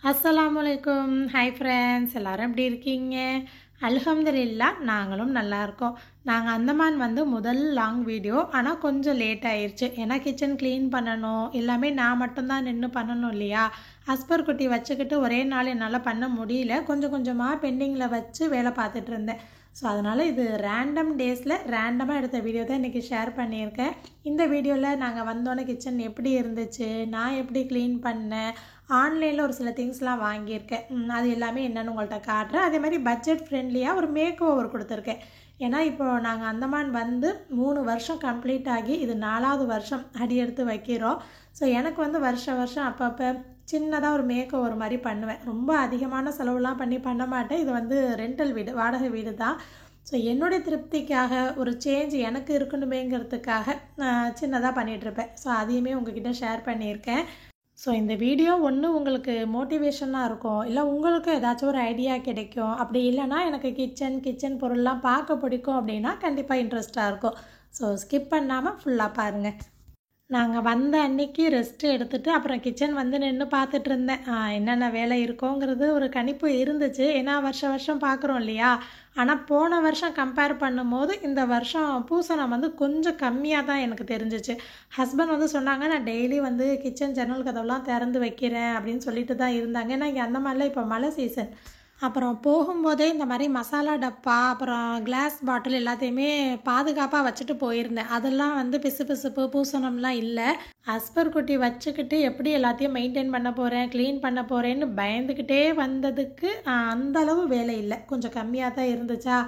அஸ்ஸலாமுஅலைக்கும். Hi friends, எல்லோரும் எப்படி இருக்கீங்க? அல்ஹம்துலில்லாஹ் நாங்களும் நல்லா இருக்கோம். நாங்கள் அந்தமான் முதல் லாங் வீடியோ, ஆனால் கொஞ்சம் லேட் ஆயிடுச்சு. ஏன்னா கிச்சன் க்ளீன் பண்ணணும், எல்லாமே நான் மட்டும்தான் நின்று பண்ணணும் இல்லையா. அஸ்பர் குட்டி வச்சுக்கிட்டு ஒரே நாள் என்னால் பண்ண முடியல. கொஞ்சம் கொஞ்சமாக பெண்டிங்கில் வச்சு வேலை பார்த்துட்டு இருந்தேன். ஸோ அதனால் இது ரேண்டம் டேஸில் ரேண்டமாக எடுத்த வீடியோ தான் இன்றைக்கி ஷேர் பண்ணியிருக்கேன். இந்த வீடியோவில் நாங்கள் வந்தோன்னே கிச்சன் எப்படி இருந்துச்சு, நான் எப்படி க்ளீன் பண்ணேன், ஆன்லைனில் ஒரு சில திங்ஸ்லாம் வாங்கியிருக்கேன், அது எல்லாமே என்னென்னு உங்கள்கிட்ட காட்டுறேன். அதே மாதிரி பட்ஜெட் ஃப்ரெண்ட்லியாக ஒரு மேக் ஓவர் கொடுத்துருக்கேன். ஏன்னா இப்போது நாங்கள் அந்தமான் 3 வருஷம் கம்ப்ளீட் ஆகி இது 4வது வருஷம் அடி எடுத்து வைக்கிறோம். ஸோ எனக்கு வருஷம் அப்பப்போ சின்னதாக ஒரு மேக் ஓவர் மாதிரி பண்ணுவேன். ரொம்ப அதிகமான செலவுலாம் பண்ண மாட்டேன். இது ரெண்டல் வீடு, வாடகை வீடு தான். ஸோ என்னுடைய திருப்திக்காக ஒரு சேஞ்ச் எனக்கு இருக்கணுமேங்கிறதுக்காக சின்னதாக பண்ணிகிட்ருப்பேன். ஸோ அதையுமே உங்ககிட்ட ஷேர் பண்ணியிருக்கேன். ஸோ இந்த வீடியோ ஒன்று உங்களுக்கு மோட்டிவேஷனாக இருக்கும், இல்லை உங்களுக்கு ஏதாச்சும் ஒரு ஐடியா கிடைக்கும். அப்படி இல்லைனா எனக்கு கிச்சன் பொருள்லாம் பார்க்க பிடிக்கும் அப்படின்னா கண்டிப்பாக இன்ட்ரெஸ்ட்டாக இருக்கும். ஸோ ஸ்கிப் பண்ணாமல் ஃபுல்லாக பாருங்கள். நாங்கள் வந்த அன்றைக்கி ரெஸ்ட்டு எடுத்துகிட்டு அப்புறம் கிச்சன் நின்று பார்த்துட்டு இருந்தேன். என்னென்ன வேலை இருக்கோங்கிறது ஒரு கணிப்பு இருந்துச்சு. ஏன்னா வருஷம் பார்க்குறோம் இல்லையா. ஆனால் போன வருஷம் கம்பேர் பண்ணும்போது இந்த வருஷம் பூசணம் கொஞ்சம் கம்மியாக தான் எனக்கு தெரிஞ்சிச்சு. ஹஸ்பண்ட் சொன்னாங்க, நான் டெய்லி கிச்சன் ஜன்னல் கதவுலாம் திறந்து வைக்கிறேன் அப்படின்னு சொல்லிட்டு தான் இருந்தாங்க. ஏன்னா இங்கே அந்த மாதிரிலாம் இப்போ மழை சீசன். அப்புறம் போகும்போதே இந்த மாதிரி மசாலா டப்பா, அப்புறம் கிளாஸ் பாட்டில் எல்லாத்தையுமே பாதுகாப்பாக வச்சுட்டு போயிருந்தேன். அதெல்லாம் பிசுபிசுப்பு பூசணம்லாம் இல்லை. அஸ்பர் குட்டி வச்சுக்கிட்டு எப்படி எல்லாத்தையும் மெயின்டைன் பண்ண போகிறேன், க்ளீன் பண்ண போகிறேன்னு பயந்துக்கிட்டே வந்ததுக்கு அந்தளவு வேலை இல்லை, கொஞ்சம் கம்மியாக தான் இருந்துச்சா.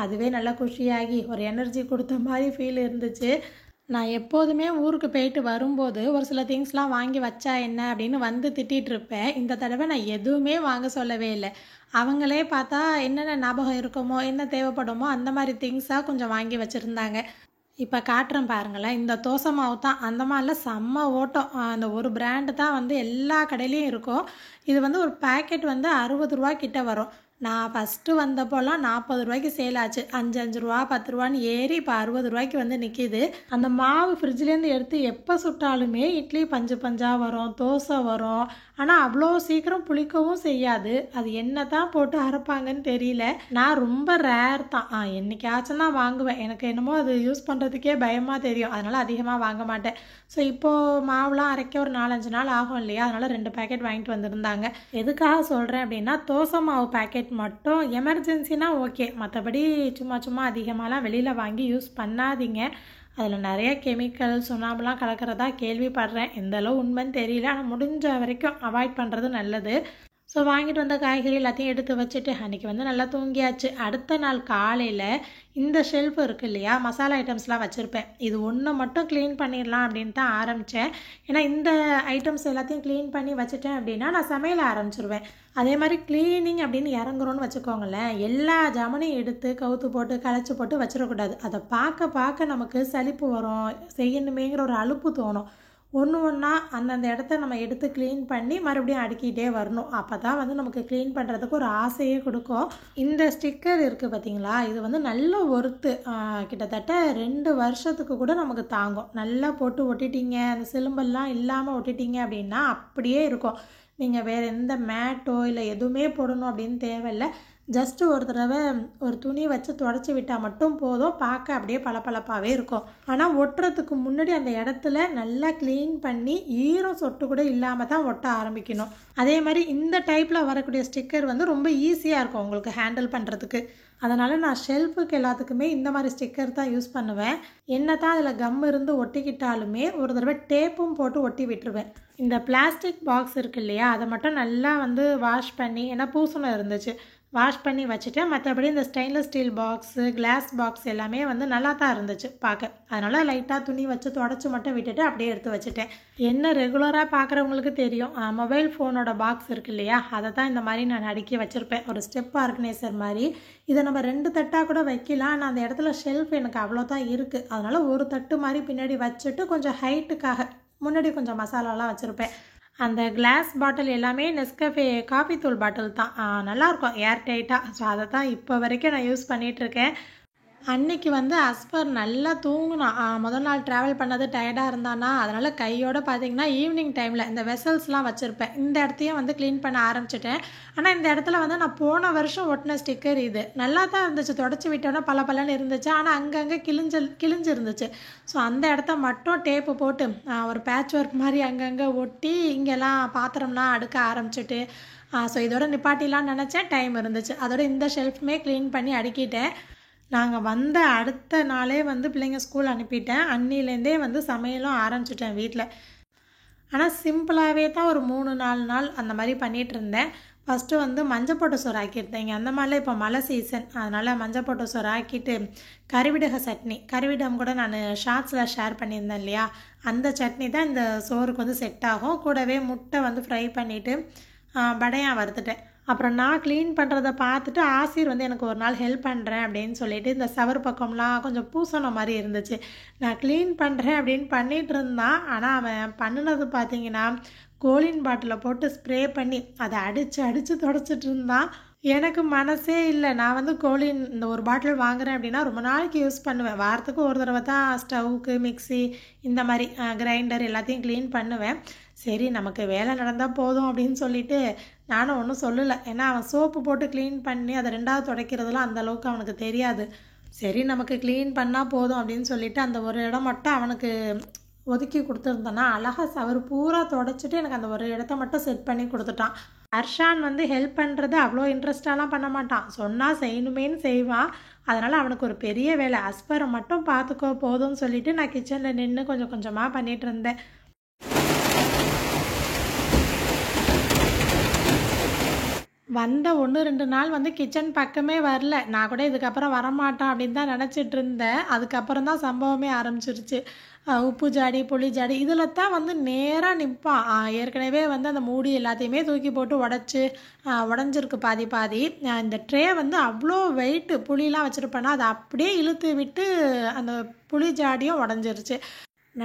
அதுவே நல்லா குஷியாகி ஒரு எனர்ஜி கொடுத்த மாதிரி ஃபீல் இருந்துச்சு. நான் எப்போதுமே ஊருக்கு போயிட்டு வரும்போது ஒரு சில திங்ஸ்லாம் வாங்கி வச்சா என்ன அப்படின்னு திட்டிகிட்டு இருப்பேன். இந்த தடவை நான் எதுவுமே வாங்க சொல்லவே இல்லை. அவங்களே பார்த்தா என்னென்ன ஞாபகம் இருக்குமோ, என்ன தேவைப்படுமோ அந்த மாதிரி திங்ஸாக கொஞ்சம் வாங்கி வச்சுருந்தாங்க. இப்போ காட்டுறேன் பாருங்களேன். இந்த தோசை மாவு தான் அந்த மாதிரிலாம் செம்ம ஓட்டம். அந்த ஒரு பிராண்டு தான் எல்லா கடையிலையும் இருக்கும். இது ஒரு பேக்கெட் 60 ரூபா கிட்ட வரும். நான் ஃபஸ்ட்டு வந்தப்போலாம் 40 ரூபாய்க்கு சேல் ஆச்சு. 5 ரூபா 10 ரூபான்னு ஏறி இப்போ 60 ரூபாய்க்கு நிற்கிது. அந்த மாவு ஃப்ரிட்ஜ்லேருந்து எடுத்து எப்போ சுட்டாலுமே இட்லி பஞ்சாக வரும், தோசை வரும். ஆனால் அவ்வளோ சீக்கிரம் புளிக்கவும் செய்யாது. அது என்ன தான் போட்டு அரைப்பாங்கன்னு தெரியல. நான் ரொம்ப ரேர் தான், என்னைக்காச்சும் தான் வாங்குவேன். எனக்கு என்னமோ அது யூஸ் பண்ணுறதுக்கே பயமாக தெரியும், அதனால் அதிகமாக வாங்க மாட்டேன். ஸோ இப்போது மாவுலாம் அரைக்க ஒரு 4-5 நாள் ஆகும் இல்லையா, அதனால் 2 பேக்கெட் வாங்கிட்டு வந்திருந்தாங்க. எதுக்காக சொல்கிறேன் அப்படின்னா, தோசை மாவு பேக்கெட் மட்டும் எமர்ஜென்சினா ஓகே, மற்றபடி சும்மா அதிகமாகலாம் வெளியில் வாங்கி யூஸ் பண்ணாதீங்க. அதில் நிறைய கெமிக்கல் சுண்ணாம்புலாம் கலக்கிறதா கேள்விப்படுறேன். எந்தளவு உண்மைன்னு தெரியல, ஆனால் முடிஞ்ச வரைக்கும் அவாய்ட் பண்ணுறது நல்லது. ஸோ வாங்கிட்டு வந்த காய்கறி எல்லாத்தையும் எடுத்து வச்சுட்டு அன்றைக்கி நல்லா தூங்கியாச்சு. அடுத்த நாள் காலையில் இந்த ஷெல்ஃப் இருக்குது இல்லையா, மசாலா ஐட்டம்ஸ்லாம் வச்சுருப்பேன். இது ஒன்று மட்டும் க்ளீன் பண்ணிடலாம் அப்படின்னு தான் ஆரம்பித்தேன். ஏன்னா இந்த ஐட்டம்ஸ் எல்லாத்தையும் க்ளீன் பண்ணி வச்சுட்டேன் அப்படின்னா நான் சமையல் ஆரம்பிச்சிருவேன். அதே மாதிரி க்ளீனிங் அப்படின்னு இறங்குறோன்னு வச்சுக்கோங்களேன், எல்லா ஜாமனையும் எடுத்து கவுத்து போட்டு களைச்சி போட்டு வச்சிடக்கூடாது. அதை பார்க்க நமக்கு சலிப்பு வரும், செய்யணுமேங்கிற ஒரு அலுப்பு தோணும். ஒன்றா அந்தந்த இடத்த நம்ம எடுத்து க்ளீன் பண்ணி மறுபடியும் அடுக்கிட்டே வரணும். அப்போ தான் நமக்கு க்ளீன் பண்ணுறதுக்கு ஒரு ஆசையே கொடுக்கும். இந்த ஸ்டிக்கர் இருக்குது பார்த்தீங்களா, இது நல்ல ஒர்த்து. கிட்டத்தட்ட 2 வருஷத்துக்கு கூட நமக்கு தாங்கும். நல்லா போட்டு ஒட்டிட்டீங்க, அந்த சிலும்பெல்லாம் இல்லாமல் ஒட்டிட்டீங்க அப்படின்னா அப்படியே இருக்கும். நீங்கள் வேறு எந்த மேட்டோ இல்லை எதுவுமே போடணும் அப்படின்னு தேவையில்லை. ஜஸ்ட்டு ஒரு தடவை ஒரு துணி வச்சு தொடச்சி விட்டால் மட்டும் போதும், பார்க்க அப்படியே பளபளப்பாகவே இருக்கும். ஆனால் ஒட்டுறதுக்கு முன்னாடி அந்த இடத்துல நல்லா க்ளீன் பண்ணி ஈரம் சொட்டு கூட இல்லாமல் தான் ஒட்ட ஆரம்பிக்கணும். அதே மாதிரி இந்த டைப்பில் வரக்கூடிய ஸ்டிக்கர் ரொம்ப ஈஸியாக இருக்கும் உங்களுக்கு ஹேண்டில் பண்ணுறதுக்கு. அதனால் நான் ஷெல்ஃபுக்கு எல்லாத்துக்குமே இந்த மாதிரி ஸ்டிக்கர் தான் யூஸ் பண்ணுவேன். என்ன தான் அதில் கம் இருந்து ஒட்டிக்கிட்டாலுமே ஒரு தடவை டேப்பும் போட்டு ஒட்டி விட்டுருவேன். இந்த பிளாஸ்டிக் பாக்ஸ் இருக்குது இல்லையா, அதை மட்டும் நல்லா வாஷ் பண்ணி, ஏன்னா பூசணம் இருந்துச்சு, வாஷ் பண்ணி வச்சுட்டேன். மற்றபடி இந்த stainless steel box, glass box எல்லாமே வந்து நல்லா தான் இருந்துச்சு பார்க்க. அதனால் லைட்டாக துணி வச்சு தொடச்சி மட்டும் விட்டுட்டு அப்படியே எடுத்து வச்சுட்டேன். என்ன ரெகுலராக பார்க்குறவங்களுக்கு தெரியும், மொபைல் ஃபோனோட பாக்ஸ் இருக்குது இல்லையா, அதை தான் இந்த மாதிரி நான் அடுக்கி வச்சுருப்பேன், ஒரு ஸ்டெப் ஆர்கனைசர் மாதிரி. இதை நம்ம 2 தட்டாக கூட வைக்கலாம். ஆனால் அந்த இடத்துல ஷெல்ஃப் எனக்கு அவ்வளோ தான் இருக்குது. அதனால் ஒரு தட்டு மாதிரி பின்னாடி வச்சுட்டு கொஞ்சம் ஹைட்டுக்காக முன்னாடி கொஞ்சம் மசாலாலாம் வச்சுருப்பேன். அந்த கிளாஸ் பாட்டில் எல்லாமே நெஸ்கஃபே காஃபி தூள் பாட்டில் தான். நல்லாயிருக்கும் ஏர் டைட்டாக. ஸோ அதை தான் இப்போ வரைக்கும் நான் யூஸ் பண்ணிகிட்ருக்கேன். அன்னைக்கு வந்து அஸ்பர் நல்லா தூங்கினான். முதல் நாள் ட்ராவல் பண்ணது டயர்டாக இருந்தானா, அதனால் கையோடு பார்த்தீங்கன்னா ஈவினிங் டைமில் இந்த வெசல்ஸ்லாம் வச்சுருப்பேன். இந்த இடத்தையும் வந்து க்ளீன் பண்ண ஆரம்பிச்சிட்டேன். ஆனால் இந்த இடத்துல வந்து நான் போன வருஷம் ஒட்டின ஸ்டிக்கர் இது நல்லா தான் இருந்துச்சு. தொடச்சி விட்டோன்னா பலன்னு இருந்துச்சு. ஆனால் அங்கங்கே கிழிஞ்சிருந்துச்சு. ஸோ அந்த இடத்த மட்டும் டேப்பு போட்டு ஒரு பேட்ச் ஒர்க் மாதிரி அங்கங்கே ஒட்டி இங்கெல்லாம் பாத்திரம்லாம் அடுக்க ஆரம்பிச்சிட்டு ஸோ இதோட நிப்பாட்டிலான்னு நினச்சேன். டைம் இருந்துச்சு. அதோட இந்த ஷெல்ஃப்மே க்ளீன் பண்ணி அடுக்கிட்டேன். நாங்கள் வந்த அடுத்த நாளே வந்து பிள்ளைங்க ஸ்கூல் அனுப்பிட்டேன். அன்னிலேருந்தே வந்து சமையலும் ஆரம்பிச்சிட்டேன் வீட்டில். ஆனால் சிம்பிளாகவே தான் ஒரு 3-4 நாள் அந்த மாதிரி பண்ணிகிட்டு இருந்தேன். ஃபஸ்ட்டு வந்து மஞ்சள் போட்டு சோறு ஆக்கியிருந்தேன். இங்கே அந்த மாதிரிலாம் இப்போ மழை சீசன், அதனால் மஞ்சள் போட்டு சோறு ஆக்கிட்டு கறிவிடக சட்னி, கறிவிடம் கூட நான் ஷார்ட்ஸில் ஷேர் பண்ணியிருந்தேன் இல்லையா, அந்த சட்னி தான் இந்த சோறுக்கு வந்து செட் ஆகும். கூடவே முட்டை வந்து ஃப்ரை பண்ணிவிட்டு வடையாக வறுத்துட்டேன். அப்புறம் நான் க்ளீன் பண்ணுறதை பார்த்துட்டு ஆசிர் வந்து எனக்கு ஒரு நாள் ஹெல்ப் பண்ணுறேன் அப்படின்னு சொல்லிட்டு இந்த சவர் பக்கம்லாம் கொஞ்சம் பூசண மாதிரி இருந்துச்சு. நான் க்ளீன் பண்ணுறேன் அப்படின்னு பண்ணிகிட்டு இருந்தான். ஆனால் அவன் பண்ணினது பார்த்தீங்கன்னா கோலின் பாட்டிலில் போட்டு ஸ்ப்ரே பண்ணி அதை அடித்து தொடச்சிட்டு இருந்தான். எனக்கு மனசே இல்லை. நான் வந்து கோலின் இந்த ஒரு பாட்டில் வாங்குகிறேன் அப்படின்னா ரொம்ப நாளைக்கு யூஸ் பண்ணுவேன். வாரத்துக்கு ஒரு தடவை தான் ஸ்டவ்வுக்கு, மிக்சி, இந்த மாதிரி கிரைண்டர் எல்லாத்தையும் க்ளீன் பண்ணுவேன். சரி நமக்கு வேலை நடந்தால் போதும் அப்படின்னு சொல்லிட்டு நானும் ஒன்றும் சொல்லலை. ஏன்னா அவன் சோப்பு போட்டு க்ளீன் பண்ணி அதை 2வது துடைக்கிறதுலாம் அந்தளவுக்கு அவனுக்கு தெரியாது. சரி நமக்கு க்ளீன் பண்ணால் போதும் அப்படின்னு சொல்லிட்டு அந்த ஒரு இடம் மட்டும் அவனுக்கு ஒதுக்கி கொடுத்துருந்தேன்னா அழகாக சவர் பூரா தொடச்சிட்டு எனக்கு அந்த ஒரு இடத்த மட்டும் செட் பண்ணி கொடுத்துட்டான். அர்ஷான் வந்து ஹெல்ப் பண்ணுறது அவ்வளோ இன்ட்ரெஸ்டாலாம் பண்ண மாட்டான். சொன்னால் செய்யணுமேன்னு செய்வான். அதனால் அவனுக்கு ஒரு பெரிய வேலை, அஸ்பரை மட்டும் பார்த்துக்கோ போதும்னு சொல்லிட்டு நான் கிச்சனில் நின்று கொஞ்சம் கொஞ்சமாக பண்ணிகிட்டு இருந்தேன். வந்த 1-2 நாள் வந்து கிச்சன் பக்கமே வரல. நான் கூட இதுக்கப்புறம் வரமாட்டான் அப்படின்னு தான் நினச்சிட்டு இருந்தேன். அதுக்கப்புறம் தான் சம்பவமே ஆரம்பிச்சிருச்சு. உப்பு ஜாடி, புளி ஜாடி இதில் தான் வந்து நேராக நிற்பான். ஏற்கனவே வந்து அந்த மூடி எல்லாத்தையுமே தூக்கி போட்டு உடஞ்சிருக்கு பாதி. இந்த ட்ரே வந்து அவ்வளோ வெயிட்டு, புளிலாம் வச்சுருப்பேன்னா அதை அப்படியே இழுத்து விட்டு அந்த புளி ஜாடியும் உடஞ்சிருச்சு.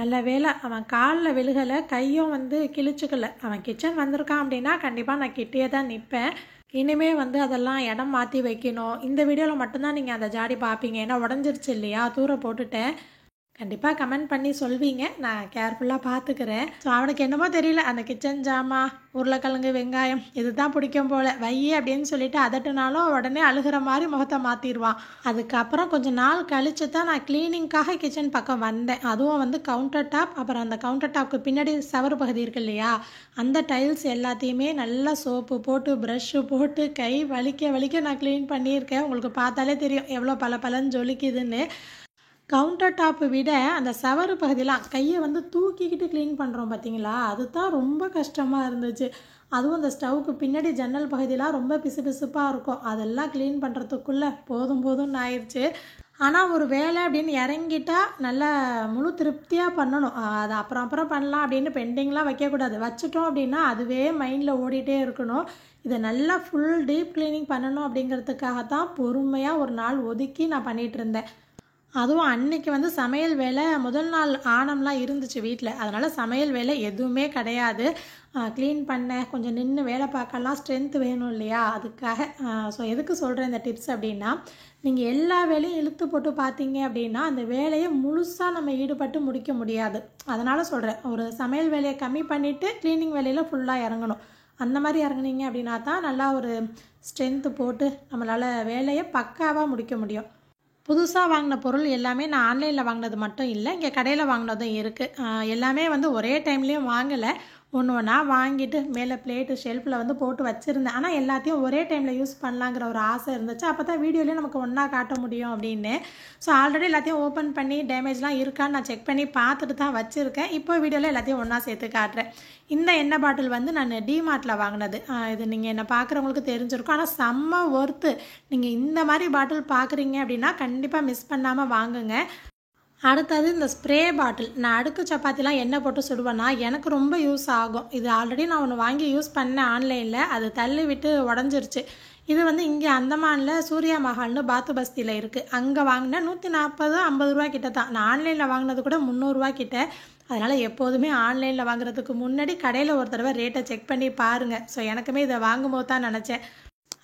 நல்ல வேலை அவன் காலில் விழுகலை, கையும் வந்து கிழிச்சுக்கல. அவன் கிச்சன் வந்திருக்கான் அப்படின்னா கண்டிப்பாக நான் கிட்டே தான் நிற்பேன். இனிமே வந்து அதெல்லாம் இடம் மாற்றி வைக்கணும். இந்த வீடியோவில் மட்டும்தான் நீங்கள் அந்த ஜாடி பார்ப்பீங்க. ஏன்னா உடஞ்சிருச்சு இல்லையா, தூர போட்டுட்டேன். கண்டிப்பாக கமெண்ட் பண்ணி சொல்வீங்க, நான் கேர்ஃபுல்லாக பார்த்துக்கிறேன். ஸோ அவனுக்கு என்னமோ தெரியல, அந்த கிச்சன் ஜாமா, உருளைக்கிழங்கு, வெங்காயம் இதுதான் பிடிக்கும் போல். வையே அப்படின்னு சொல்லிட்டு அதட்டுனாலும் உடனே அழுகிற மாதிரி முகத்தை மாற்றிடுவான். அதுக்கப்புறம் கொஞ்சம் நாள் கழித்து தான் நான் க்ளீனிங்காக கிச்சன் பக்கம் வந்தேன். அதுவும் வந்து கவுண்டர் டாப், அப்புறம் அந்த கவுண்டர் டாப்க்கு பின்னாடி சவறு பகுதி இருக்கு இல்லையா, அந்த டைல்ஸ் எல்லாத்தையுமே நல்லா சோப்பு போட்டு ப்ரஷ்ஷு போட்டு கை வலிக்க நான் க்ளீன் பண்ணியிருக்கேன். உங்களுக்கு பார்த்தாலே தெரியும் எவ்வளோ பலன்னு ஜொலிக்குதுன்னு. கவுண்டர் டாப்பை விட அந்த சவறு பகுதியெலாம் கையை வந்து தூக்கிக்கிட்டு க்ளீன் பண்ணுறோம் பார்த்தீங்களா, அதுதான் ரொம்ப கஷ்டமாக இருந்துச்சு. அதுவும் அந்த ஸ்டவ்வுக்கு பின்னாடி ஜன்னல் பகுதியெலாம் ரொம்ப பிசுப்பாக இருக்கும். அதெல்லாம் க்ளீன் பண்ணுறதுக்குள்ளே போதும்னு ஆயிடுச்சு. ஆனால் ஒரு வேலை அப்படின்னு இறங்கிட்டால் நல்லா முழு திருப்தியாக பண்ணணும். அது அப்புறம் பண்ணலாம் அப்படின்னு பெண்டிங்லாம் வைக்கக்கூடாது. வச்சுட்டோம் அப்படின்னா அதுவே மைண்டில் ஓடிட்டே இருக்கணும். இதை நல்லா ஃபுல் டீப் க்ளீனிங் பண்ணணும் அப்படிங்கிறதுக்காகத்தான் பொறுமையாக ஒரு நாள் ஒதுக்கி நான் பண்ணிகிட்டு இருந்தேன். அதுவும் அன்னைக்கு வந்து சமையல் வேலை முதல் நாள் ஆணம்லாம் இருந்துச்சு வீட்டில். அதனால் சமையல் வேலை எதுவுமே கிடையாது. க்ளீன் பண்ண கொஞ்சம் நின்று வேலை பார்க்கலாம், ஸ்ட்ரென்த் வேணும் இல்லையா, அதுக்காக. ஸோ எதுக்கு சொல்கிறேன் இந்த டிப்ஸ் அப்படின்னா, நீங்கள் எல்லா வேலையும் இழுத்து போட்டு பார்த்தீங்க அப்படின்னா அந்த வேலையை முழுசாக நம்ம ஈடுபட்டு முடிக்க முடியாது. அதனால் சொல்கிறேன், ஒரு சமையல் வேலையை கம்மி பண்ணிவிட்டு க்ளீனிங் வேலையில் ஃபுல்லாக இறங்கணும். அந்த மாதிரி இறங்குனீங்க அப்படின்னா தான் நல்லா ஒரு ஸ்ட்ரென்த்து போட்டு நம்மளால் வேலையை பக்காவாக முடிக்க முடியும். புதுசாக வாங்கின பொருள் எல்லாமே நான் ஆன்லைனில் வாங்கினது மட்டும் இல்லை, இங்கே கடையில் வாங்கினதும் இருக்குது. எல்லாமே வந்து ஒரே டைம்லேயும் வாங்கலை, ஒன்று ஒன்றா வாங்கிட்டு மேலே பிளேட்டு ஷெல்ஃபில் வந்து போட்டு வச்சுருந்தேன். ஆனால் எல்லாத்தையும் ஒரே டைமில் யூஸ் பண்ணலாங்கிற ஒரு ஆசை இருந்துச்சு. அப்போ தான் வீடியோலேயே நமக்கு ஒன்றா காட்ட முடியும் அப்படின்னு. ஸோ ஆல்ரெடி எல்லாத்தையும் ஓப்பன் பண்ணி டேமேஜ்லாம் இருக்கான்னு நான் செக் பண்ணி பார்த்துட்டு தான் வச்சுருக்கேன். இப்போ வீடியோவில் எல்லாத்தையும் ஒன்றா சேர்த்து காட்டுறேன். இந்த எண்ணெய் பாட்டில் வந்து நான் டிமார்ட்டில் வாங்கினது. இது நீங்கள் என்னை பார்க்குறவங்களுக்கு தெரிஞ்சிருக்கும். ஆனால் செம்ம ஒர்த்து. நீங்கள் இந்த மாதிரி பாட்டில் பார்க்குறீங்க அப்படின்னா கண்டிப்பாக மிஸ் பண்ணாமல் வாங்குங்க. அடுத்தது இந்த ஸ்ப்ரே பாட்டில். நான் அடுக்கு சப்பாத்திலாம் எண்ணெய் போட்டு சுடுவேன்னா எனக்கு ரொம்ப யூஸ் ஆகும். இது ஆல்ரெடி நான் ஒன்று வாங்கி யூஸ் பண்ணேன் ஆன்லைனில். அது தள்ளி விட்டு உடஞ்சிருச்சு. இது வந்து இங்கே அந்தமானில் சூர்யா மஹால்னு பாத்து பஸ்தியில் இருக்குது. அங்கே வாங்கினேன் 140-50 கிட்ட தான். நான் ஆன்லைனில் வாங்கினது கூட 300 கிட்ட. அதனால் எப்போதுமே ஆன்லைனில் வாங்குறதுக்கு முன்னாடி கடையில் ஒரு தடவை ரேட்டை செக் பண்ணி பாருங்கள். ஸோ எனக்குமே இதை வாங்கும்போது தான் நினச்சேன்.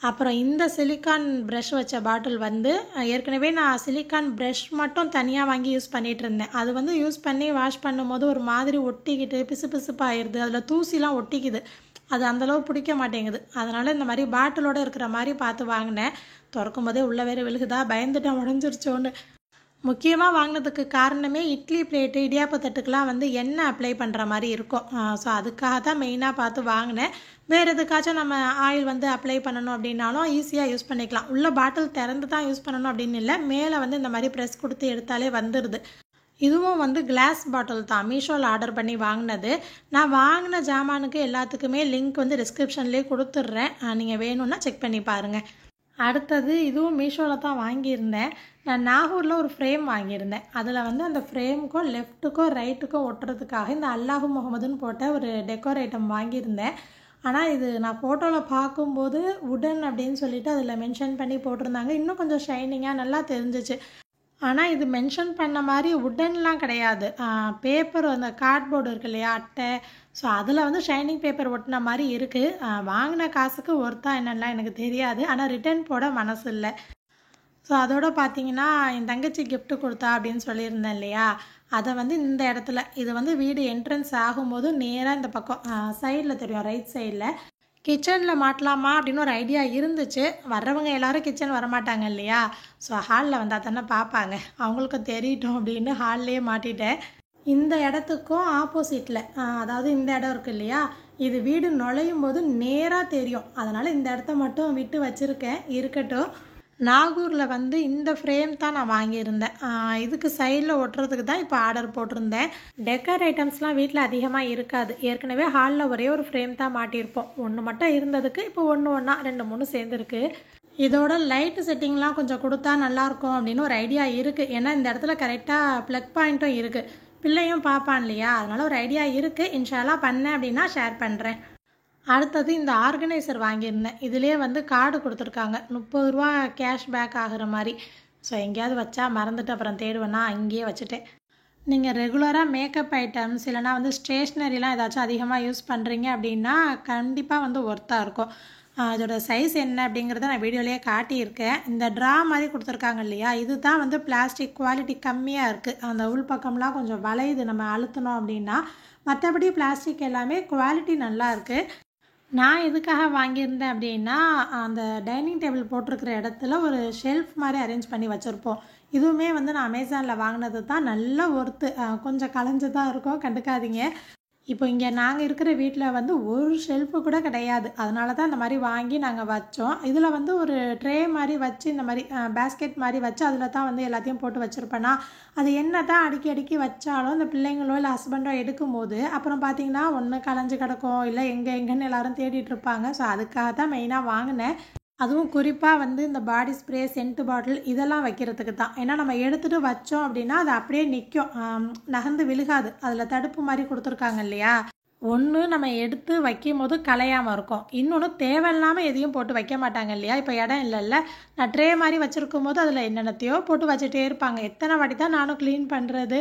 அப்புறம் இந்த சிலிக்கான் ப்ரஷ் வச்ச பாட்டில் வந்து ஏற்கனவே நான் சிலிக்கான் ப்ரஷ் மட்டும் தனியாக வாங்கி யூஸ் பண்ணிகிட்டு இருந்தேன். அது வந்து யூஸ் பண்ணி வாஷ் பண்ணும்போது ஒரு மாதிரி ஒட்டிக்கிட்டு பிசு பிசுப்பாகிடுது. அதில் தூசிலாம் ஒட்டிக்குது. அது அந்தளவு பிடிக்க மாட்டேங்குது. அதனால் இந்த மாதிரி பாட்டிலோடு இருக்கிற மாதிரி பார்த்து வாங்கினேன். திறக்கும் போதே உள்ளே வேறு விழுகுதா, பயந்துட்டேன் உடஞ்சிருச்சோன்னு. முக்கியமாக வாங்கினதுக்கு காரணமே இட்லி பிளேட்டு இடியாப்ப தட்டுக்கெலாம் வந்து எண்ணெய் அப்ளை பண்ணுற மாதிரி இருக்கும். ஸோ அதுக்காக தான் மெயினாக பார்த்து வாங்கினேன். வேறு எதுக்காச்சும் நம்ம ஆயில் வந்து அப்ளை பண்ணணும் அப்படின்னாலும் ஈஸியாக யூஸ் பண்ணிக்கலாம். உள்ள பாட்டில் திறந்து தான் யூஸ் பண்ணணும் அப்படின்னு இல்லை, மேலே வந்து இந்த மாதிரி ப்ரெஸ் கொடுத்து எடுத்தாலே வந்துடுது. இதுவும் வந்து கிளாஸ் பாட்டில் தான், மீஷோவில் ஆர்டர் பண்ணி வாங்கினது. நான் வாங்கின ஜாமானுக்கு எல்லாத்துக்குமே லிங்க் வந்து டிஸ்கிரிப்ஷன்லேயே கொடுத்துட்றேன். நீங்கள் வேணும்னா செக் பண்ணி பாருங்கள். அடுத்தது இதுவும் மீஷோவில் தான் வாங்கியிருந்தேன். நான் நாகூரில் ஒரு ஃப்ரேம் வாங்கியிருந்தேன். அதில் வந்து அந்த ஃப்ரேமுக்கும் லெஃப்ட்டுக்கும் ரைட்டுக்கும் ஒட்டுறதுக்காக இந்த அல்லாஹு முகமதுன்னு போட்ட ஒரு டெக்கோர் ஐட்டம் வாங்கியிருந்தேன். ஆனால் இது நான் ஃபோட்டோவில் பார்க்கும்போது உடன் அப்படின்னு சொல்லிட்டு அதில் மென்ஷன் பண்ணி போட்டிருந்தாங்க. இன்னும் கொஞ்சம் ஷைனிங்காக நல்லா தெரிஞ்சிச்சு. ஆனால் இது மென்ஷன் பண்ண மாதிரி உடன்லாம் கிடையாது. பேப்பர் அந்த கார்ட்போர்டு இருக்கு இல்லையா, அட்டை. ஸோ அதில் வந்து ஷைனிங் பேப்பர் ஒட்டின மாதிரி இருக்குது. வாங்கின காசுக்கு ஒர்த்தா என்னென்னலாம் எனக்கு தெரியாது. ஆனால் ரிட்டர்ன் போட மனசு இல்லை. ஸோ அதோடு பார்த்தீங்கன்னா என் தங்கச்சி கிஃப்ட்டு கொடுத்தா அப்படின்னு சொல்லியிருந்தேன் இல்லையா, அதை வந்து இந்த இடத்துல இது வந்து வீடு என்ட்ரன்ஸ் ஆகும்போது நேராக இந்த பக்கம் சைடில் தெரியும், ரைட் சைடில் கிச்சனில் மாட்டலாமா அப்படின்னு ஒரு ஐடியா இருந்துச்சு. வர்றவங்க எல்லோரும் கிச்சன் வரமாட்டாங்க இல்லையா, ஸோ ஹாலில் வந்தால் தானே பார்ப்பாங்க, அவங்களுக்கும் தெரியட்டும் அப்படின்னு ஹால்லேயே மாட்டிட்டேன். இந்த இடத்துக்கும் ஆப்போசிட்டில், அதாவது இந்த இடம் இருக்குது இல்லையா, இது வீடு நுழையும் போது நேராக தெரியும். அதனால் இந்த இடத்த மட்டும் விட்டு வச்சுருக்கேன், இருக்கட்டும். நாகூரில் வந்து இந்த ஃப்ரேம் தான் நான் வாங்கியிருந்தேன். இதுக்கு சைடில் ஒட்டுறதுக்கு தான் இப்போ ஆர்டர் போட்டிருந்தேன். டெக்கர் ஐட்டம்ஸ்லாம் வீட்டில் அதிகமாக இருக்காது. ஏற்கனவே ஹாலில் ஒரே ஒரு ஃப்ரேம் தான் மாட்டியிருப்போம். ஒன்று மட்டும் இருந்ததுக்கு இப்போ ஒன்றா 2-3 சேர்ந்துருக்கு. இதோட லைட்டு செட்டிங்லாம் கொஞ்சம் கொடுத்தா நல்லாயிருக்கும் அப்படின்னு ஒரு ஐடியா இருக்குது. ஏன்னா இந்த இடத்துல கரெக்டாக ப்ளக் பாயிண்ட்டும் இருக்குது. பிள்ளையும் பார்ப்பான் இல்லையா, அதனால் ஒரு ஐடியா இருக்குது. இன்ஷால்லாம் பண்ணேன் அப்படின்னா ஷேர் பண்ணுறேன். அடுத்தது இந்த ஆர்கனைசர் வாங்கியிருந்தேன். இதிலே வந்து கார்டு கொடுத்துருக்காங்க, 30 ரூபா கேஷ்பேக் ஆகிற மாதிரி. ஸோ எங்கேயாவது வச்சா மறந்துட்டு அப்புறம் தேடுவேன்னா அங்கேயே வச்சுட்டேன். நீங்கள் ரெகுலராக மேக்கப் ஐட்டம்ஸ் இல்லைனா வந்து ஸ்டேஷ்னரிலாம் ஏதாச்சும் அதிகமாக யூஸ் பண்ணுறீங்க அப்படின்னா கண்டிப்பாக வந்து ஒர்த்தாக இருக்கும். இதோட சைஸ் என்ன அப்படிங்கிறத நான் வீடியோலேயே காட்டியிருக்கேன். இந்த ட்ரா மாதிரி கொடுத்துருக்காங்க இல்லையா, இது தான் வந்து பிளாஸ்டிக் குவாலிட்டி கம்மியாக இருக்குது. அந்த உள் பக்கம்லாம் கொஞ்சம் வளையுது நம்ம அழுத்தணும் அப்படின்னா. மற்றபடி பிளாஸ்டிக் எல்லாமே குவாலிட்டி நல்லா இருக்குது. நான் எதுக்காக வாங்கியிருந்தேன் அப்படின்னா, அந்த டைனிங் டேபிள் போட்டிருக்கிற இடத்துல ஒரு ஷெல்ஃப் மாதிரி அரேஞ்ச் பண்ணி வச்சுருப்போம். இதுவுமே வந்து நான் அமேசானில் வாங்கினது தான். நல்ல ஒர்த்து. கொஞ்சம் கலைஞ்சு தான் இருக்கும், கண்டுக்காதீங்க. இப்போ இங்கே நாங்கள் இருக்கிற வீட்டில் வந்து ஒரு ஷெல்ஃபு கூட கிடையாது. அதனால தான் இந்த மாதிரி வாங்கி நாங்கள் வச்சோம். இதில் வந்து ஒரு ட்ரே மாதிரி வச்சு இந்த மாதிரி பேஸ்கெட் மாதிரி வச்சு அதில் தான் வந்து எல்லாத்தையும் போட்டு வச்சுருப்பேன்னா, அது என்ன தான் அடுக்கி வச்சாலும் இந்த பிள்ளைங்களோ இல்லை ஹஸ்பண்டோ எடுக்கும்போது அப்புறம் பார்த்திங்கன்னா ஒன்று கலைஞ்சு கிடக்கும், இல்லை எங்கேன்னு எல்லோரும் தேடிட்டு இருப்பாங்க. ஸோ அதுக்காக தான் மெயினாக வாங்கினேன். அதுவும் குறிப்பாக வந்து இந்த பாடி ஸ்ப்ரே, சென்ட்டு பாட்டில் இதெல்லாம் வைக்கிறதுக்கு தான். ஏன்னா நம்ம எடுத்துகிட்டு வச்சோம் அப்படின்னா அது அப்படியே நிற்கும், நகர்ந்து விழுகாது. அதில் தடுப்பு மாதிரி கொடுத்துருக்காங்க இல்லையா, ஒன்று நம்ம எடுத்து வைக்கும் போது கலையாமல் இருக்கும், இன்னொன்று தேவையில்லாமல் எதையும் போட்டு வைக்க மாட்டாங்க இல்லையா. இப்போ இடம் இல்லைல்ல, நான் ட்ரே மாதிரி வச்சுருக்கும் போது அதில் என்னென்னத்தையோ போட்டு வச்சுட்டே இருப்பாங்க. எத்தனை வாட்டி தான் நானும் க்ளீன் பண்ணுறது.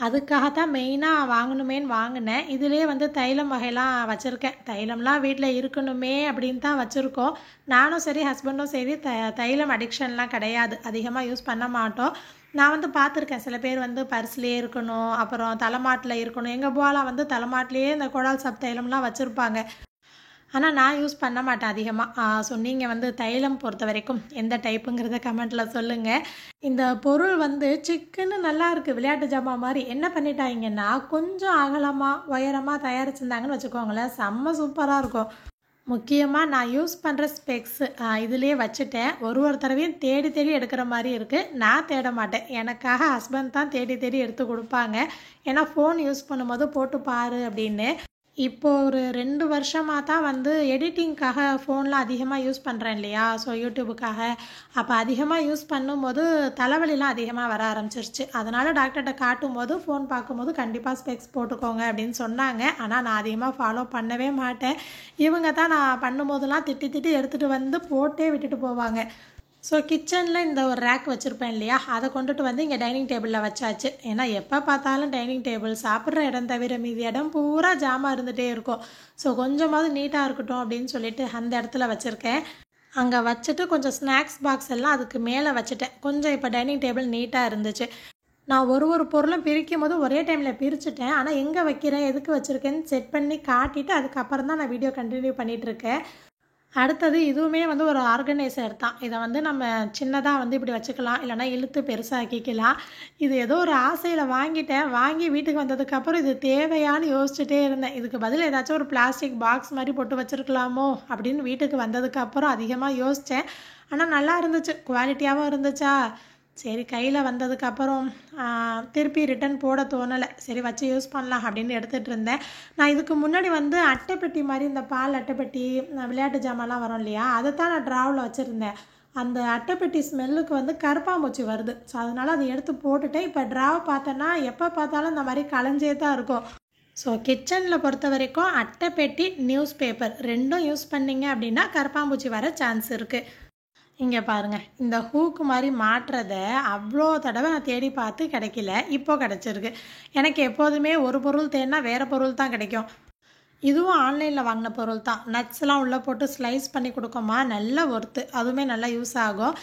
அதுக்காகத்தான் மெயினாக வாங்கணுமேன்னு வாங்கினேன். இதிலே வந்து தைலம் வகையெல்லாம் வச்சுருக்கேன். தைலம்லாம் வீட்டில் இருக்கணுமே அப்படின்னு தான் வச்சுருக்கோம். நானும் சரி ஹஸ்பண்டும் சரி தைலம் அடிக்ஷன்லாம் கிடையாது, அதிகமாக யூஸ் பண்ண மாட்டோம். நான் வந்து பார்த்துருக்கேன், சில பேர் வந்து பர்ஸ்லேயே இருக்கணும், அப்புறம் தலைமாட்டில் இருக்கணும். எங்கள் போலாம் வந்து தலைமாட்டிலேயே இந்த குடால் சப் தைலம்லாம் வச்சுருப்பாங்க. ஆனால் நான் யூஸ் பண்ண மாட்டேன் அதிகமாக. ஸோ நீங்கள் வந்து தைலம் பொறுத்த வரைக்கும் எந்த டைப்புங்கிறத கமெண்ட்டில் சொல்லுங்கள். இந்த பொருள் வந்து சிக்குன்னு நல்லா இருக்குது, விளையாட்டு ஜாமான் மாதிரி. என்ன பண்ணிட்டாங்கன்னா கொஞ்சம் அகலமாக உயரமாக தயாரிச்சிருந்தாங்கன்னு வச்சுக்கோங்களேன், செம்ம சூப்பராக இருக்கும். முக்கியமாக நான் யூஸ் பண்ணுற ஸ்பெக்ஸு இதிலே வச்சுட்டேன். ஒரு தடவையும் தேடி தேடி எடுக்கிற மாதிரி இருக்குது. நான் தேட மாட்டேன், எனக்காக ஹஸ்பண்ட் தான் தேடி தேடி எடுத்து கொடுப்பாங்க. ஏன்னா ஃபோன் யூஸ் பண்ணும்போது போட்டு பாரு அப்படின்னு. இப்போது ஒரு 2 வருஷமாக தான் வந்து எடிட்டிங்க்காக ஃபோனில் அதிகமாக யூஸ் பண்ணுறேன் இல்லையா, ஸோ யூடியூபுக்காக. அப்போ அதிகமாக யூஸ் பண்ணும்போது தலைவலிலாம் அதிகமாக வர ஆரம்பிச்சிருச்சு. அதனால் டாக்டர்கிட்ட காட்டும்போது ஃபோன் பார்க்கும்போது கண்டிப்பாக ஸ்பெக்ஸ் போட்டுக்கோங்க அப்படின்னு சொன்னாங்க. ஆனால் நான் அதிகமாக ஃபாலோ பண்ணவே மாட்டேன். இவங்க தான் நான் பண்ணும்போதெல்லாம் திட்டி திட்டி எடுத்துகிட்டு வந்து போட்டே விட்டுட்டு போவாங்க. ஸோ கிச்சனில் இந்த ஒரு ரேக் வச்சுருப்பேன் இல்லையா, அதை கொண்டுட்டு வந்து இங்கே டைனிங் டேபிளில் வச்சாச்சு. ஏன்னா எப்போ பார்த்தாலும் டைனிங் டேபிள் சாப்பிட்ற இடம் தவிர மீதி இடம் பூரா ஜாமான் இருந்துகிட்டே இருக்கும். ஸோ கொஞ்சமாவது நீட்டாக இருக்கட்டும் அப்படின்னு சொல்லிட்டு அந்த இடத்துல வச்சுருக்கேன். அங்கே வச்சுட்டு கொஞ்சம் ஸ்நாக்ஸ் பாக்ஸ் எல்லாம் அதுக்கு மேலே வச்சுட்டேன். கொஞ்சம் இப்போ டைனிங் டேபிள் நீட்டாக இருந்துச்சு. நான் ஒரு பொருளும் பிரிக்கும் போது ஒரே டைமில் பிரிச்சுட்டேன். ஆனால் எங்கே வைக்கிறேன் எதுக்கு வச்சுருக்கேன்னு செட் பண்ணி காட்டிட்டு அதுக்கப்புறம் தான் நான் வீடியோ கண்டினியூ பண்ணிகிட்ருக்கேன். அடுத்தது இதுவுமே வந்து ஒரு ஆர்கனைசர் தான். இதை வந்து நம்ம சின்னதாக வந்து இப்படி வச்சுக்கலாம், இல்லைனா இழுத்து பெருசாக்கிக்கலாம். இது ஏதோ ஒரு ஆசையில் வாங்கிட்டேன். வாங்கி வீட்டுக்கு வந்ததுக்கப்புறம் இது தேவையான்னு யோசிச்சுட்டே இருந்தேன். இதுக்கு பதில் ஏதாச்சும் ஒரு பிளாஸ்டிக் பாக்ஸ் மாதிரி போட்டு வச்சுருக்கலாமோ அப்படின்னு வீட்டுக்கு வந்ததுக்கப்புறம் அதிகமாக யோசித்தேன். ஆனால் நல்லா இருந்துச்சு, குவாலிட்டியாகவும் இருந்துச்சா. சரி, கையில் வந்ததுக்கப்புறம் திருப்பி ரிட்டன் போட தோணலை. சரி வச்சு யூஸ் பண்ணலாம் அப்படின்னு எடுத்துகிட்டு இருந்தேன். நான் இதுக்கு முன்னாடி வந்து அட்டைப்பெட்டி மாதிரி இந்த பால் அட்டைப்பெட்டி விளையாட்டு ஜாமான்லாம் வரும் இல்லையா, அதை தான் நான் ட்ராவில் வச்சுருந்தேன். அந்த அட்டைப்பெட்டி ஸ்மெல்லுக்கு வந்து கருப்பாம்பூச்சி வருது. ஸோ அதனால் அதை எடுத்து போட்டுட்டேன். இப்போ ட்ராவை பார்த்தேன்னா எப்போ பார்த்தாலும் இந்த மாதிரி கலைஞ்சே தான் இருக்கும். ஸோ கிச்சனில் பொறுத்த வரைக்கும் அட்டைப்பெட்டி, நியூஸ் பேப்பர் ரெண்டும் யூஸ் பண்ணிங்க அப்படின்னா கருப்பாம்பூச்சி வர சான்ஸ் இருக்குது. இங்கே பாருங்கள், இந்த ஹூக்கு மாதிரி மாட்டுறதை அவ்வளோ தடவை நான் தேடி பார்த்து கிடைக்கல. இப்போது கிடச்சிருக்கு. எனக்கு எப்போதுமே ஒரு பொருள் தேடினா வேறு பொருள் தான் கிடைக்கும். இதுவும் ஆன்லைனில் வாங்கின பொருள் தான். நட்ஸ்லாம் உள்ளே போட்டு ஸ்லைஸ் பண்ணி கொடுக்குமா, நல்லா ஒர்த்து. அதுவுமே நல்லா யூஸ் ஆகும்.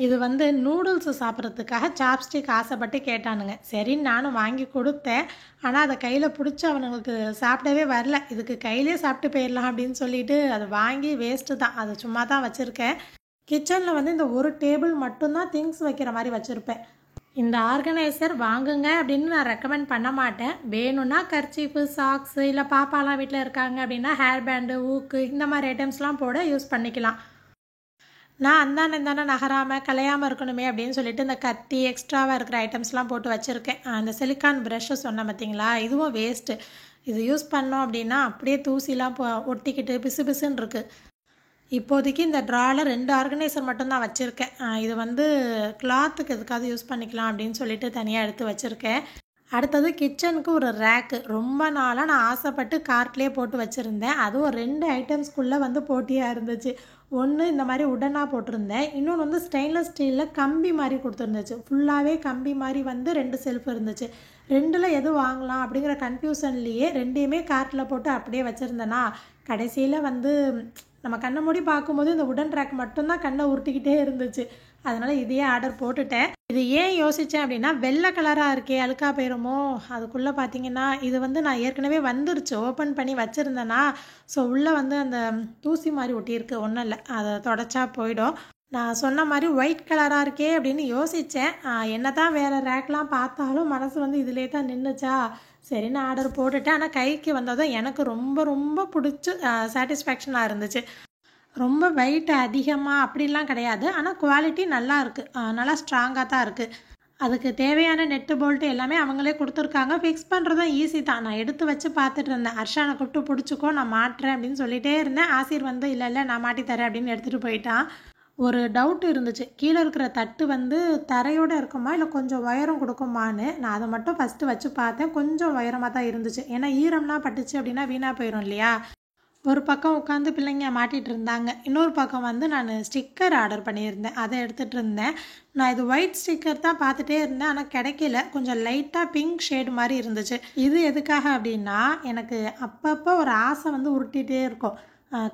இது வந்து நூடுல்ஸு சாப்பிட்றதுக்காக சாப்ஸ்டிக் ஆசைப்பட்டு கேட்டானுங்க. சரின்னு நானும் வாங்கி கொடுத்தேன். ஆனால் அதை கையில் பிடிச்சி அவனுங்களுக்கு சாப்பிடவே வரல. இதுக்கு கையிலே சாப்பிட்டு போயிடலாம் அப்படின்னு சொல்லிட்டு அதை வாங்கி வேஸ்ட்டு தான். அதை சும்மா தான் வச்சுருக்கேன். கிச்சனில் வந்து இந்த ஒரு டேபிள் மட்டும்தான் திங்ஸ் வைக்கிற மாதிரி வச்சுருப்பேன். இந்த ஆர்கனைசர் வாங்குங்க அப்படின்னு நான் ரெக்கமெண்ட் பண்ண மாட்டேன். வேணும்னா கர்ச்சீஃபு, சாக்ஸு, இல்லை பாப்பாலாம் வீட்டில் இருக்காங்க அப்படின்னா ஹேர் பேண்டு, ஊக்கு இந்த மாதிரி ஐட்டம்ஸ்லாம் போட யூஸ் பண்ணிக்கலாம். நான் இந்தாண்ட நகராமல் கலையாமல் இருக்கணுமே அப்படின்னு சொல்லிட்டு இந்த கத்தி, எக்ஸ்ட்ராவாக இருக்கிற ஐட்டம்ஸ்லாம் போட்டு வச்சுருக்கேன். அந்த சிலிக்கான் ப்ரஷ்ஷு சொன்னேன் பார்த்தீங்களா, இதுவும் வேஸ்ட்டு. இது யூஸ் பண்ணோம் அப்படின்னா அப்படியே தூசிலாம் ஒட்டிக்கிட்டு பிசு பிசுன்னு இருக்குது. இப்போதைக்கு இந்த ட்ராவில் 2 ஆர்கனைசர் மட்டும்தான் வச்சுருக்கேன். இது வந்து கிளாத்துக்கு எதுக்காவது யூஸ் பண்ணிக்கலாம் அப்படின்னு சொல்லிட்டு தனியாக எடுத்து வச்சுருக்கேன். அடுத்தது கிச்சனுக்கு ஒரு ரேக்கு. ரொம்ப நாளாக நான் ஆசைப்பட்டு கார்ட்லேயே போட்டு வச்சுருந்தேன். அதுவும் 2 ஐட்டம்ஸ்குள்ளே வந்து போட்டியாக இருந்துச்சு. ஒன்று இந்த மாதிரி உடனாக போட்டிருந்தேன், இன்னொன்று வந்து ஸ்டெயின்லெஸ் ஸ்டீலில் கம்பி மாதிரி கொடுத்துருந்துச்சு. ஃபுல்லாகவே கம்பி மாதிரி வந்து 2 செல்ஃப் இருந்துச்சு. 2ல் எது வாங்கலாம் அப்படிங்கிற கன்ஃபியூஷன்லேயே 2யுமே கார்ட்டில் போட்டு அப்படியே வச்சுருந்தேன்னா கடைசியில் வந்து நம்ம கண்ணை மூடி பார்க்கும்போது இந்த உடன் ரேக் மட்டும்தான் கண்ணை உருட்டிக்கிட்டே இருந்துச்சு. அதனால் இதையே ஆர்டர் போட்டுட்டேன். இது ஏன் யோசித்தேன் அப்படின்னா, வெள்ளை கலராக இருக்கே அழுக்கா போயிருமோ. அதுக்குள்ளே பார்த்தீங்கன்னா இது வந்து நான் ஏற்கனவே வந்துருச்சு, ஓப்பன் பண்ணி வச்சுருந்தேன்னா. ஸோ உள்ளே வந்து அந்த தூசி மாதிரி ஒட்டியிருக்கு. ஒன்றும் இல்லை, அதை தொடச்சா போயிடும். நான் சொன்ன மாதிரி ஒயிட் கலராக இருக்கே அப்படின்னு யோசித்தேன். என்ன தான் வேறு ரேக்லாம் பார்த்தாலும் மனசு வந்து இதிலே தான் நின்றுச்சா. சரின்னு ஆர்டர் போட்டுட்டேன். ஆனால் கைக்கு வந்ததும் எனக்கு ரொம்ப ரொம்ப பிடிச்சி சாட்டிஸ்ஃபேக்ஷனாக இருந்துச்சு. ரொம்ப வெயிட் அதிகமாக அப்படிலாம் கிடையாது, ஆனால் குவாலிட்டி நல்லா இருக்குது, நல்லா ஸ்ட்ராங்காக தான் இருக்குது. அதுக்கு தேவையான நெட்டு போல்ட்டு எல்லாமே அவங்களே கொடுத்துருக்காங்க. ஃபிக்ஸ் பண்ணுறதும் ஈஸி தான். நான் எடுத்து வச்சு பார்த்துட்டு இருந்தேன். அர்ஷானை கூப்பிட்டு பிடிச்சிக்கோ, நான் மாட்டுறேன் அப்படின்னு சொல்லிகிட்டே இருந்தேன். ஆசிர் வந்து இல்லை நான் மாட்டித்தரேன் அப்படின்னு எடுத்துகிட்டு போயிட்டான். ஒரு டவுட் இருந்துச்சு, கீழே இருக்கிற தட்டு வந்து தரையோடு இருக்குமா இல்லை கொஞ்சம் உயரம் கொடுக்குமான்னு. நான் அதை மட்டும் ஃபஸ்ட்டு வச்சு பார்த்தேன். கொஞ்சம் உயரமாக தான் இருந்துச்சு. ஏன்னா ஈரம்னா பட்டுச்சு அப்படின்னா வீணாக போயிடும் இல்லையா. ஒரு பக்கம் உட்காந்து பிள்ளைங்க மாட்டிகிட்டு இருந்தாங்க, இன்னொரு பக்கம் வந்து நான் ஸ்டிக்கர் ஆர்டர் பண்ணியிருந்தேன், அதை எடுத்துகிட்டு இருந்தேன். நான் இது ஒயிட் ஸ்டிக்கர் தான் பார்த்துட்டே இருந்தேன், ஆனால் கிடைக்கல. கொஞ்சம் லைட்டாக பிங்க் ஷேடு மாதிரி இருந்துச்சு. இது எதுக்காக அப்படின்னா, எனக்கு அப்பப்போ ஒரு ஆசை வந்து உருட்டிகிட்டே இருக்கும்.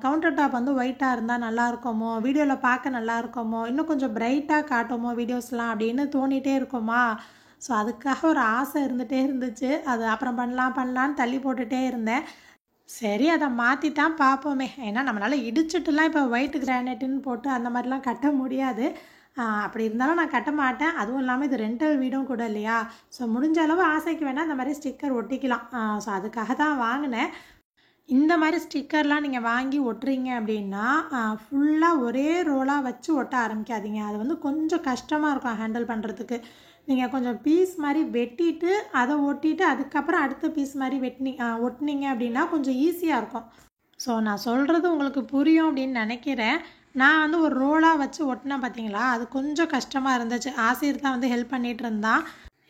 கவுண்டர் டாப் வந்து ஒயிட்டாக இருந்தால் நல்லா இருக்குமோ, வீடியோவில் பார்க்க நல்லா இருக்குமோ, இன்னும் கொஞ்சம் பிரைட்டாக காட்டுமோ வீடியோஸ்லாம் அப்படின்னு தோணிகிட்டே இருக்குமா. ஸோ அதுக்காக ஒரு ஆசை இருந்துகிட்டே இருந்துச்சு. அது அப்புறம் பண்ணலான்னு தள்ளி போட்டுகிட்டே இருந்தேன். சரி அதை மாற்றி தான் பார்ப்போமே. ஏன்னா நம்மளால் இடிச்சிட்டுலாம் இப்போ ஒயிட் கிரானைட்டுன்னு போட்டு அந்த மாதிரிலாம் கட்ட முடியாது. அப்படி இருந்தாலும் நான் கட்ட மாட்டேன். அதுவும் இல்லாமல் இது ரெண்டல் வீடும் கூட இல்லையா? ஸோ முடிஞ்ச அளவு ஆசைக்கு வேணால் இந்த மாதிரி ஸ்டிக்கர் ஒட்டிக்கலாம். ஸோ அதுக்காக தான் வாங்கினேன். இந்த மாதிரி ஸ்டிக்கர்லாம் நீங்கள் வாங்கி ஒட்டுறீங்க அப்படின்னா ஃபுல்லாக ஒரே ரோலாக வச்சு ஒட்ட ஆரம்பிக்காதீங்க. அது வந்து கொஞ்சம் கஷ்டமாக இருக்கும் ஹேண்டில் பண்ணுறதுக்கு. நீங்கள் கொஞ்சம் பீஸ் மாதிரி வெட்டிட்டு அதை ஒட்டிட்டு அதுக்கப்புறம் அடுத்த பீஸ் மாதிரி ஒட்டினீங்க அப்படின்னா கொஞ்சம் ஈஸியாக இருக்கும். ஸோ நான் சொல்கிறது உங்களுக்கு புரியும் அப்படின்னு நினைக்கிறேன். நான் வந்து ஒரு ரோலாக வச்சு ஒட்டினேன் பார்த்தீங்களா, அது கொஞ்சம் கஷ்டமாக இருந்துச்சு. ஆசிரியர் தான் வந்து ஹெல்ப் பண்ணிகிட்டு இருந்தான்.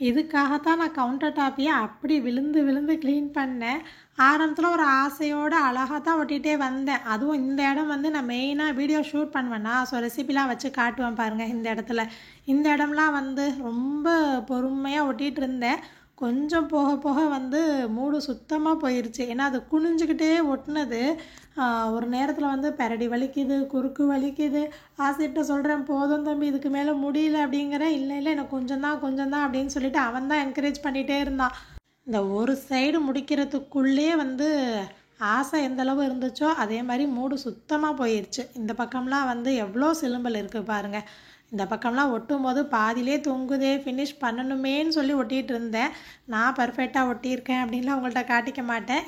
இதுக்காகத்தான் நான் கவுண்டர் டாப்பையே அப்படி விழுந்து விழுந்து க்ளீன் பண்ணேன். ஆரம்பத்தில் ஒரு ஆசையோடு அழகாக தான் ஒட்டிகிட்டே வந்தேன். அதுவும் இந்த இடம் வந்து நான் மெயினாக வீடியோ ஷூட் பண்ணுவேன்னா, ஸோ ரெசிபிலாம் வச்சு காட்டுவேன் பாருங்கள். இந்த இடம்லாம் வந்து ரொம்ப பொறுமையாக ஒட்டிகிட்டு இருந்தேன். கொஞ்சம் போக போக வந்து மூடு சுத்தமாக போயிடுச்சு. ஏன்னா அது குனிஞ்சிக்கிட்டே ஒட்டினது ஒரு நேரத்தில் வந்து பெரடி வலிக்குது, குறுக்கு வலிக்குது. ஆசிட்ட சொல்கிறேன், போதும் தம்பி இதுக்கு மேலே முடியல அப்படிங்கிறேன். இல்லை எனக்கு கொஞ்சம் தான் அப்படின்னு சொல்லிட்டு அவன் தான் என்கரேஜ் பண்ணிகிட்டே இருந்தான். இந்த ஒரு சைடு முடிக்கிறதுக்குள்ளே வந்து ஆசை எந்தளவு இருந்துச்சோ அதே மாதிரி மூடு சுத்தமாக போயிடுச்சு. இந்த பக்கம்லாம் வந்து எவ்வளோ சிலும்பல் இருக்குது பாருங்கள். இந்த பக்கம்லாம் ஒட்டும் போது பாதியிலே தொங்குதே, ஃபினிஷ் பண்ணணுமேன்னு சொல்லி ஒட்டிகிட்டு இருந்தேன். நான் பர்ஃபெக்டாக ஒட்டியிருக்கேன் அப்படின்லாம் உங்கள்கிட்ட காட்டிக்க மாட்டேன்.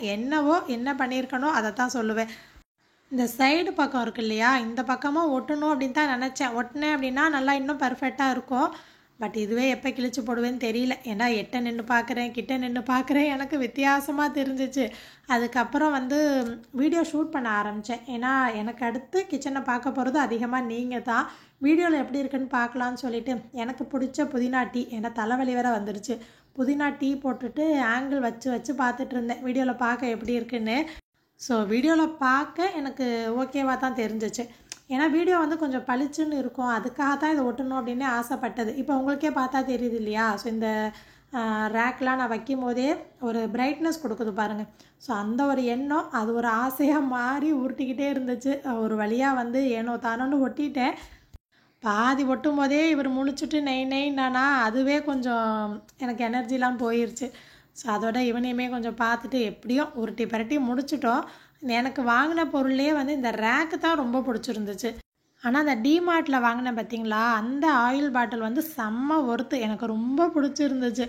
என்ன பண்ணியிருக்கணும் அதை தான் சொல்லுவேன். இந்த சைடு பக்கம் இருக்கு இல்லையா, இந்த பக்கமாக ஒட்டணும் அப்படின்னு தான் நினச்சேன். ஒட்டினேன் அப்படின்னா நல்லா இன்னும் பர்ஃபெக்டாக இருக்கும். பட் இதுவே எப்போ கிழிச்சு போடுவேன்னு தெரியல. ஏன்னா கிட்ட நின்று பார்க்குறேன் எனக்கு வித்தியாசமாக தெரிஞ்சிச்சு. அதுக்கப்புறம் வந்து வீடியோ ஷூட் பண்ண ஆரம்பித்தேன். ஏன்னா எனக்கு அடுத்து கிச்சனை பார்க்க போகிறது அதிகமாக நீங்கள் தான். வீடியோவில் எப்படி இருக்குன்னு பார்க்கலான்னு சொல்லிவிட்டு எனக்கு பிடிச்ச புதினா டீ, ஏன்னா தலைவலி வேற வந்துருச்சு. புதினா டீ போட்டுட்டு ஆங்கிள் வச்சு பார்த்துட்டு இருந்தேன் வீடியோவில் பார்க்க எப்படி இருக்குன்னு. ஸோ வீடியோவில் பார்க்க எனக்கு ஓகேவாக தான் தெரிஞ்சிச்சு. ஏன்னா வீடியோ வந்து கொஞ்சம் பளிச்சுன்னு இருக்கும். அதுக்காக தான் இதை ஒட்டணும் அப்படின்னு ஆசைப்பட்டது. இப்போ உங்களுக்கே பார்த்தா தெரியுது இல்லையா? ஸோ இந்த ரேக்லாம் நான் வைக்கும் போதே ஒரு பிரைட்னஸ் கொடுக்குது பாருங்கள். ஸோ அந்த ஒரு எண்ணம் அது ஒரு ஆசையாக மாறி உருட்டிக்கிட்டே இருந்துச்சு. ஒரு வழியாக வந்து ஏனோ தானோன்னு ஒட்டிட்டேன். பாதி ஒட்டும் போதே இவர் முழிச்சுட்டு நெய்னானா அதுவே கொஞ்சம் எனக்கு எனர்ஜிலாம் போயிடுச்சு. ஸோ அதோட இவனையுமே கொஞ்சம் பார்த்துட்டு எப்படியும் உருட்டி பரட்டி முடிச்சிட்டோம். எனக்கு வாங்கின பொருள்லேயே வந்து இந்த ரேக்கு தான் ரொம்ப பிடிச்சிருந்துச்சு. ஆனால் அந்த டிமார்ட்டில் வாங்கினேன் பார்த்தீங்களா, அந்த ஆயில் பாட்டில் வந்து செம்ம ஒர்த்து, எனக்கு ரொம்ப பிடிச்சிருந்துச்சு.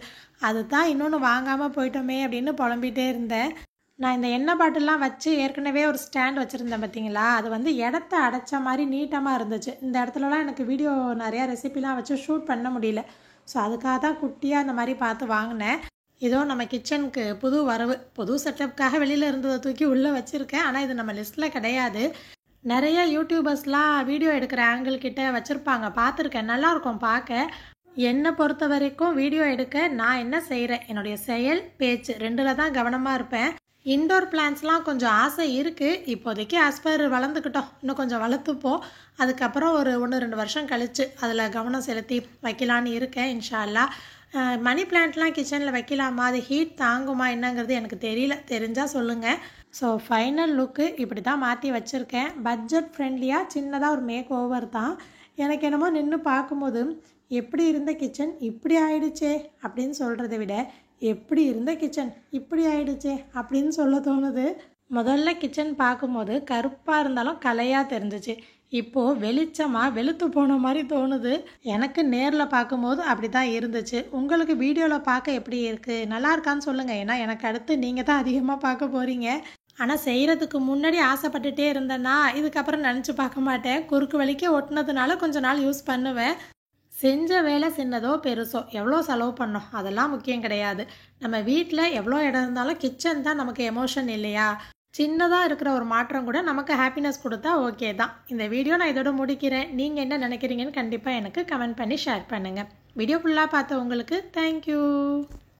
அது தான் இன்னொன்று வாங்காமல் போயிட்டோமே அப்படின்னு புலம்பிகிட்டே இருந்தேன். நான் இந்த எண்ணெய் பாட்டில்லாம் வச்சு ஏற்கனவே ஒரு ஸ்டாண்ட் வச்சுருந்தேன் பார்த்தீங்களா, அது வந்து இடத்த அடைச்ச மாதிரி நீட்டமாக இருந்துச்சு. இந்த இடத்துலலாம் எனக்கு வீடியோ நிறையா ரெசிபிலாம் வச்சு ஷூட் பண்ண முடியல. ஸோ அதுக்காக தான் குட்டியாக அந்த மாதிரி பார்த்து வாங்கினேன். இதோ நம்ம கிச்சனுக்கு புது வரவு, புது செட்டப்புக்காக வெளியில் இருந்ததை தூக்கி உள்ளே வச்சுருக்கேன். ஆனால் இது நம்ம லிஸ்ட்டில் கிடையாது. நிறைய யூடியூபர்ஸ்லாம் வீடியோ எடுக்கிற ஆங்கிள் கிட்ட வச்சுருப்பாங்க, பார்த்துருக்கேன். நல்லாயிருக்கும் பார்க்க. என்னை பொறுத்த வரைக்கும் வீடியோ எடுக்க நான் என்ன செய்கிறேன், என்னுடைய செயல் பேச்சு ரெண்டில் தான் கவனமாக இருப்பேன். இன்டோர் பிளான்ஸ்லாம் கொஞ்சம் ஆசை இருக்குது. இப்போதைக்கு ஆஸ்பர் வளர்ந்துக்கிட்டோம், இன்னும் கொஞ்சம் வளர்த்துப்போம். அதுக்கப்புறம் ஒரு 1-2 வருஷம் கழித்து அதில் கவனம் செலுத்தி வைக்கலான்னு இருக்கேன் இன்ஷா அல்லாஹ். மணி பிளான்ட்லாம் கிச்சனில் வைக்கலாமா, அது ஹீட் தாங்குமா என்னங்கிறது எனக்கு தெரியல, தெரிஞ்சால் சொல்லுங்கள். ஸோ ஃபைனல் லுக்கு இப்படி தான் மாற்றி வச்சுருக்கேன். பட்ஜெட் ஃப்ரெண்ட்லியாக சின்னதாக ஒரு மேக் ஓவர் தான். எனக்கு என்னமோ நின்று பார்க்கும்போது எப்படி இருந்த கிச்சன் இப்படி ஆயிடுச்சே அப்படின்னு சொல்கிறத விட எப்படி இருந்த கிச்சன் இப்படி ஆயிடுச்சே அப்படின்னு சொல்ல தோணுது. முதல்ல கிச்சன் பார்க்கும்போது கருப்பாக இருந்தாலும் கலையாக தெரிஞ்சிச்சு. இப்போது வெளிச்சமாக வெளுத்து போன மாதிரி தோணுது. எனக்கு நேரில் பார்க்கும்போது அப்படி தான் இருந்துச்சு. உங்களுக்கு வீடியோவில் பார்க்க எப்படி இருக்குது, நல்லா இருக்கான்னு சொல்லுங்கள். ஏன்னா எனக்கு அடுத்து நீங்கள் தான் அதிகமாக பார்க்க போகிறீங்க. ஆனால் செய்கிறதுக்கு முன்னாடி ஆசைப்பட்டுட்டே இருந்தேன்னா இதுக்கப்புறம் நினச்சி பார்க்க மாட்டேன். குறுக்கு வலிக்கே ஒட்டினதுனால கொஞ்ச நாள் யூஸ் பண்ணுவேன். செஞ்ச வேலை சின்னதோ பெருசோ எவ்வளோ செலவு பண்ணோம் அதெல்லாம் முக்கியம் கிடையாது. நம்ம வீட்டில் எவ்வளோ இடம் இருந்தாலும் கிச்சன் தான் நமக்கு எமோஷன் இல்லையா? சின்னதாக இருக்கிற ஒரு மாற்றம் கூட நமக்கு ஹாப்பினஸ் கொடுத்தா ஓகே தான். இந்த வீடியோ நான் இதோட முடிக்கிறேன். நீங்கள் என்ன நினைக்கிறீங்கன்னு கண்டிப்பாக எனக்கு கமெண்ட் பண்ணி ஷேர் பண்ணுங்கள். வீடியோ ஃபுல்லாக பார்த்த உங்களுக்கு தேங்க்யூ.